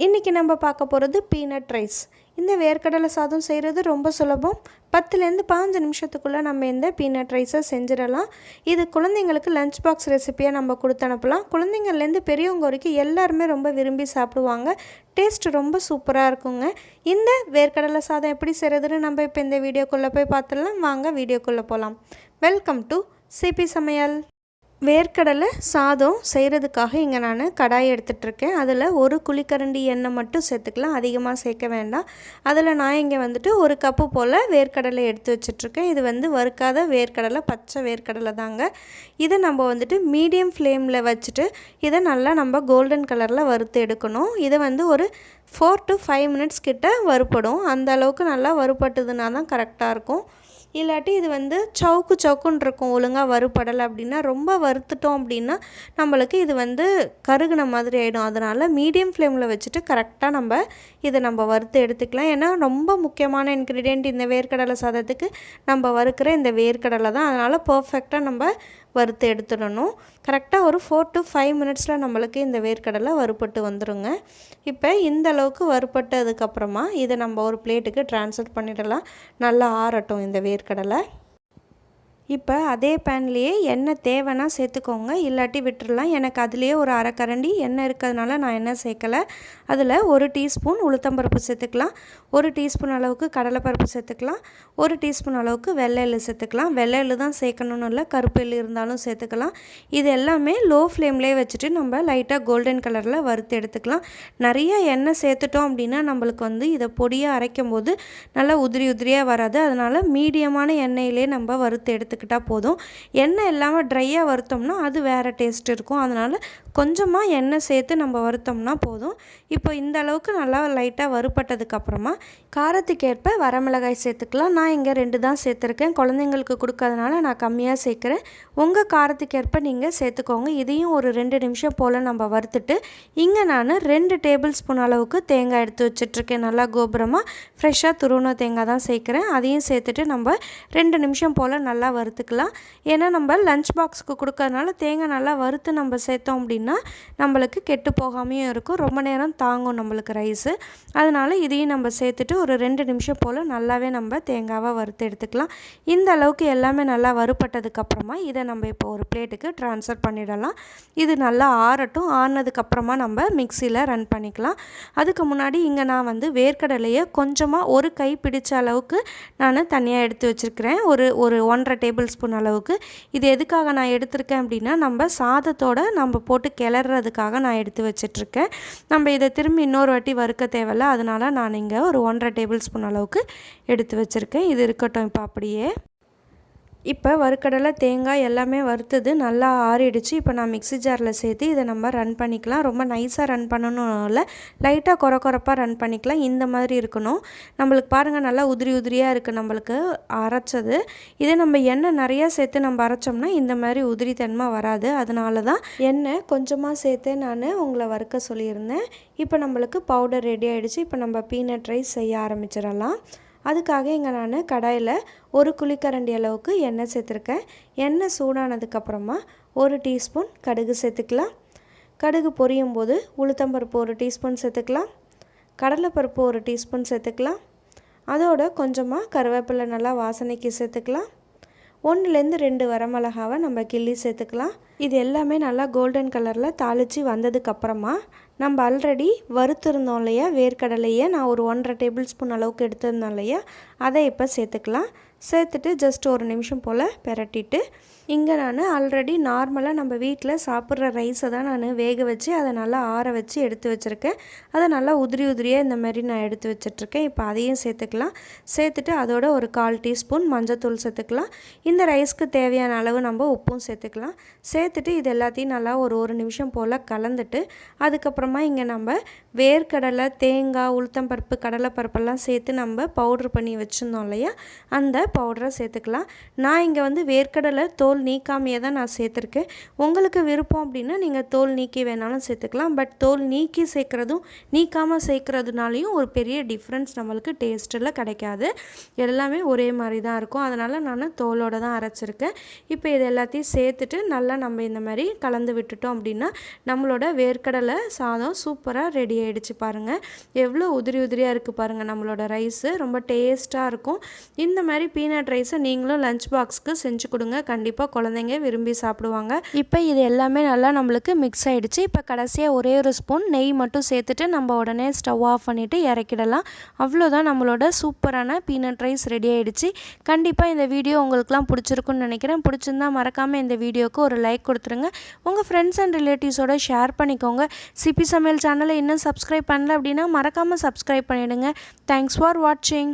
இன்றைக்கி நம்ம பார்க்க போகிறது பீனட் ரைஸ். இந்த வேர்க்கடலை சாதம் செய்கிறது ரொம்ப சுலபம். 10லேருந்து 15 நிமிஷத்துக்குள்ளே நம்ம இந்த பீனட் ரைஸை செஞ்சிடலாம். இது குழந்தைங்களுக்கு லஞ்ச் பாக்ஸ் ரெசிப்பியாக நம்ம கொடுத்து அனுப்பலாம். குழந்தைங்கள்லேருந்து பெரியவங்க வரைக்கும் எல்லாருமே ரொம்ப விரும்பி சாப்பிடுவாங்க. டேஸ்ட் ரொம்ப சூப்பராக இருக்குங்க. இந்த வேர்க்கடலை சாதம் எப்படி செய்கிறதுன்னு நம்ம இப்போ இந்த வீடியோக்குள்ளே போய் பார்த்துடலாம். வாங்க வீடியோக்குள்ளே போகலாம். வெல்கம் டு சிபி சமையல். வேர்க்கடலை சாதம் செய்கிறதுக்காக இங்கே நான் கடாய் எடுத்துகிட்ருக்கேன். அதில் ஒரு குழிக்கரண்டி எண்ணெய் மட்டும் சேர்த்துக்கலாம், அதிகமாக சேர்க்க வேண்டாம். அதில் நான் இங்கே வந்துட்டு ஒரு கப்பு போல் வேர்க்கடலை எடுத்து வச்சிட்ருக்கேன். இது வறுக்காத வேர்க்கடலை, பச்சை வேர்க்கடலை தாங்க. இதை நம்ம வந்துட்டு மீடியம் ஃப்ளேமில் வச்சுட்டு இதை நல்லா நம்ம கோல்டன் கலரில் வறுத்து எடுக்கணும். இதை ஒரு 4 to 5 மினிட்ஸ் கிட்ட வறுப்படும். அந்த அளவுக்கு நல்லா வறுப்பட்டதுனா தான் கரெக்டாக இருக்கும். இல்லாட்டி இது சவுக்குன்னு இருக்கும், ஒழுங்காக வறுப்படலை அப்படின்னா. ரொம்ப வறுத்துட்டோம் அப்படின்னா நம்மளுக்கு இது கருகுன மாதிரி ஆகிடும். அதனால் மீடியம் ஃப்ளேமில் வச்சுட்டு கரெக்டாக நம்ம வறுத்து எடுத்துக்கலாம். ஏன்னா ரொம்ப முக்கியமான இன்க்ரீடியண்ட் இந்த வேர்க்கடலை சாதத்துக்கு நம்ம வறுக்கிற இந்த வேர்க்கடலை தான். அதனால் பர்ஃபெக்டாக நம்ம வறுத்து எடுத்துடணும். கரெக்டாக ஒரு 4 to 5 மினிட்ஸில் நம்மளுக்கு இந்த வேர்க்கடலை வறுப்பட்டு வந்துடுங்க. இப்போ இந்த அளவுக்கு வறுப்பட்டதுக்கப்புறமா இதை நம்ம ஒரு பிளேட்டுக்கு ட்ரான்ஸ்ஃபர் பண்ணிடலாம். நல்லா ஆறட்டும் இந்த வேர்க்கடலை. இப்போ அதே பேன்லேயே எண்ணெய் தேவைன்னா சேர்த்துக்கோங்க, இல்லாட்டி விட்டுடலாம். எனக்கு அதுலேயே ஒரு அரை கரண்டி எண்ணெய் இருக்கிறதுனால நான் எண்ணெய் சேர்க்கலை. அதில் 1 டீஸ்பூன் உளுத்தம்பருப்பு சேர்த்துக்கலாம், 1 டீஸ்பூன் அளவுக்கு கடலைப்பருப்பு சேர்த்துக்கலாம், 1 டீஸ்பூன் அளவுக்கு வெள்ளை எள்ளு சேர்த்துக்கலாம். வெள்ளை எள்ளு தான் சேர்க்கணுன்னு இல்லை, கருப்பு எள்ளு இருந்தாலும் சேர்த்துக்கலாம். இது எல்லாமே லோ ஃப்ளேம்லேயே வச்சுட்டு நம்ம லைட்டாக கோல்டன் கலரில் வறுத்து எடுத்துக்கலாம். நிறைய எண்ணெய் சேர்த்துட்டோம் அப்படின்னா நம்மளுக்கு இதை பொடியாக அரைக்கும் போது நல்லா உதிரியாக வராது. அதனால் மீடியமான எண்ணெயிலே நம்ம வறுத்து எடுத்துக்கலாம் போதும். எண்ணெய் இல்லாமல் ட்ரையாக வறுத்தோம்னா அது வேறு டேஸ்ட் இருக்கும். அதனால் கொஞ்சமாக எண்ணெய் சேர்த்து நம்ம வறுத்தோம்னா போதும். இப்போ இந்த அளவுக்கு நல்லா லைட்டாக வறுப்பட்டதுக்கப்புறமா காரத்துக்கேற்ப வரமிளகாய் சேர்த்துக்கலாம். நான் இங்கே 2 தான் சேர்த்துருக்கேன். குழந்தைங்களுக்கு கொடுக்கறதுனால நான் கம்மியாக சேர்க்குறேன். உங்கள் காரத்துக்கேற்ப நீங்கள் சேர்த்துக்கோங்க. இதையும் ஒரு 2 நிமிஷம் போல் நம்ம வறுத்துட்டு இங்கே நான் 2 டேபிள் ஸ்பூன் அளவுக்கு தேங்காய் எடுத்து வச்சிட்ருக்கேன். நல்லா கோபுரமாக ஃப்ரெஷ்ஷாக துருவின தேங்காய் தான் சேர்க்குறேன். அதையும் சேர்த்துட்டு நம்ம 2 நிமிஷம் போல் நல்லா வறுத்துக்கலாம். ஏன்னா நம்ம லஞ்ச் பாக்ஸுக்கு கொடுக்கறதுனால தேங்காய் நல்லா வறுத்து நம்ம சேர்த்தோம் அப்படின்னா நம்மளுக்கு கெட்டு போகாமையும் இருக்கும், ரொம்ப நேரம் தாங்கும் நம்மளுக்கு ரைஸு. அதனால் இதையும் நம்ம சேர்த்துட்டு ஒரு 2 நிமிஷம் போல் நல்லாவே நம்ம தேங்காவை வறுத்து எடுத்துக்கலாம். இந்த அளவுக்கு எல்லாமே நல்லா வறுப்பட்டதுக்கப்புறமா இதை நம்ம இப்போ ஒரு பிளேட்டுக்கு ட்ரான்ஸ்ஃபர் பண்ணிடலாம். இது நல்லா ஆறட்டும். ஆறினதுக்கப்புறமா நம்ம மிக்சியில் ரன் பண்ணிக்கலாம். அதுக்கு முன்னாடி இங்கே நான் வேர்க்கடலையை கொஞ்சமாக ஒரு கை பிடிச்ச அளவுக்கு நான் தனியாக எடுத்து வச்சுருக்கிறேன், ஒரு 1.5 டேபிள் ஸ்பூன் அளவுக்கு. இது எதுக்காக நான் எடுத்திருக்கேன் அப்படின்னா நம்ம சாதத்தோடு நம்ம போட்டு கிளறதுக்காக நான் எடுத்து வச்சிட்ருக்கேன். நம்ம இதை திரும்பி இன்னொரு வாட்டி வறுக்க தேவையில்ல. அதனால் நான் இங்கே ஒரு 1.5 டேபிள் ஸ்பூன் அளவுக்கு எடுத்து வச்சுருக்கேன். இது இருக்கட்டும். இப்போ அப்படியே இப்போ வறுக்கடலை தேங்காய் எல்லாமே வறுத்தது நல்லா ஆறிடுச்சு. இப்போ நான் மிக்ஸி ஜாரில் சேர்த்து இதை நம்ம ரன் பண்ணிக்கலாம். ரொம்ப நைஸாக ரன் பண்ணணும் இல்லை, லைட்டாக கொரப்பாக ரன் பண்ணிக்கலாம். இந்த மாதிரி இருக்கணும். நம்மளுக்கு பாருங்கள் நல்லா உதிரியாக இருக்குது நம்மளுக்கு அரைச்சது. இதே நம்ம எண்ணெய் நிறையா சேர்த்து நம்ம அரைச்சோம்னா இந்த மாதிரி உதிரித்தன்மை வராது. அதனால தான் எண்ணெய் கொஞ்சமாக சேர்த்து நான் உங்களை வறுக்க சொல்லியிருந்தேன். இப்போ நம்மளுக்கு பவுடர் ரெடி ஆகிடுச்சு. இப்போ நம்ம பீனட் ரைஸ் செய்ய ஆரம்பிச்சிடலாம். அதுக்காக இங்கே நான் கடாயில் ஒரு குழிக்கரண்டி அளவுக்கு எண்ணெய் சேர்த்துருக்கேன். எண்ணெய் சூடானதுக்கப்புறமா 1 டீஸ்பூன் கடுகு சேர்த்துக்கலாம். கடுகு பொரியும் போது உளுத்தம்பருப்பு 1 டீஸ்பூன் சேர்த்துக்கலாம், கடலைப்பருப்பு 1 டீஸ்பூன் சேர்த்துக்கலாம். அதோட கொஞ்சமாக கருவேப்பிலை நல்லா வாசனைக்கு சேர்த்துக்கலாம். 1லேருந்து 2 வரமிளகாவை நம்ம கிள்ளி சேர்த்துக்கலாம். இது எல்லாமே நல்லா கோல்டன் கலரில் தாளித்து வந்ததுக்கப்புறமா நம்ம ஆல்ரெடி வறுத்துருந்தோம் இல்லையா வேர்க்கடலையை, நான் ஒரு 1.5 டேபிள் ஸ்பூன் அளவுக்கு எடுத்திருந்தோம் இல்லையா, அதை இப்போ சேர்த்துக்கலாம். சேர்த்துட்டு ஜஸ்ட் 1 நிமிஷம் போல் பெரட்டிட்டு இங்கே நான் ஆல்ரெடி நார்மலாக நம்ம வீட்டில் சாப்பிட்ற ரைஸை தான் நான் வேக வச்சு அதை நல்லா ஆற வச்சு எடுத்து வச்சுருக்கேன். அதை நல்லா உதிரியாக இந்த மாதிரி நான் எடுத்து வச்சிட்ருக்கேன். இப்போ அதையும் சேர்த்துக்கலாம். சேர்த்துட்டு அதோட ஒரு 1/4 டீஸ்பூன் மஞ்சத்தூள் சேர்த்துக்கலாம். இந்த ரைஸ்க்கு தேவையான அளவு நம்ம உப்பும் சேர்த்துக்கலாம். சேர்த்துட்டு இது எல்லாத்தையும் நல்லா ஒரு நிமிஷம் போல் கலந்துட்டு அதுக்கப்புறமா இங்கே நம்ம வேர்க்கடலை தேங்காய் உளுத்தம்பருப்பு கடலைப்பருப்பெல்லாம் சேர்த்து நம்ம பவுட்ரு பண்ணி வச்சுருந்தோம் இல்லையா, அந்த பவுடரை சேர்த்துக்கலாம். நான் இங்கே வந்து வேர்க்கடலை தோல் நீக்காமையே தான் நான் சேர்த்துருக்கேன். உங்களுக்கு விருப்பம் அப்படின்னா நீங்கள் தோல் நீக்கி வேணாலும் சேர்த்துக்கலாம். பட் தோல் நீக்கி சேர்க்குறதும் நீக்காமல் சேர்க்குறதுனாலையும் ஒரு பெரிய டிஃப்ரென்ஸ் நம்மளுக்கு டேஸ்ட்டில் கிடைக்காது. எல்லாமே ஒரே மாதிரி தான் இருக்கும். அதனால் நான் தோலோடு தான் அரைச்சிருக்கேன். இப்போ இது எல்லாத்தையும் சேர்த்துட்டு நல்லா நம்ம இந்த மாதிரி கலந்து விட்டுட்டோம் அப்படின்னா நம்மளோட வேர்க்கடலை சாதம் சூப்பராக ரெடி ஆகிடுச்சு. பாருங்கள் எவ்வளோ உதிரி உதிரியாக இருக்குது பாருங்கள். நம்மளோட ரைஸு ரொம்ப டேஸ்ட்டாக இருக்கும். இந்த மாதிரி பீனட் ரைஸை நீங்களும் லஞ்ச் பாக்ஸ்க்கு செஞ்சு கொடுங்க. கண்டிப்பாக குழந்தைங்க விரும்பி சாப்பிடுவாங்க. இப்போ இது எல்லாமே நல்லா நம்மளுக்கு மிக்ஸ் ஆகிடுச்சு. இப்போ கடைசியாக ஒரே ஒரு ஸ்பூன் நெய் மட்டும் சேர்த்துட்டு நம்ம உடனே ஸ்டவ் ஆஃப் பண்ணிவிட்டு இறக்கிடலாம். அவ்வளோதான், நம்மளோட சூப்பரான பீனட் ரைஸ் ரெடி ஆகிடுச்சு. கண்டிப்பாக இந்த வீடியோ உங்களுக்குலாம் பிடிச்சிருக்குன்னு நினைக்கிறேன். பிடிச்சிருந்தா மறக்காமல் இந்த வீடியோவுக்கு ஒரு லைக் கொடுத்துருங்க. உங்கள் ஃப்ரெண்ட்ஸ் அண்ட் ரிலேட்டிவ்ஸோட ஷேர் பண்ணிக்கோங்க. சிபி சமையல் சேனலை இன்னும் சப்ஸ்கிரைப் பண்ணல அப்படின்னா மறக்காமல் சப்ஸ்கிரைப் பண்ணிவிடுங்க. தேங்க்ஸ் ஃபார் வாட்சிங்.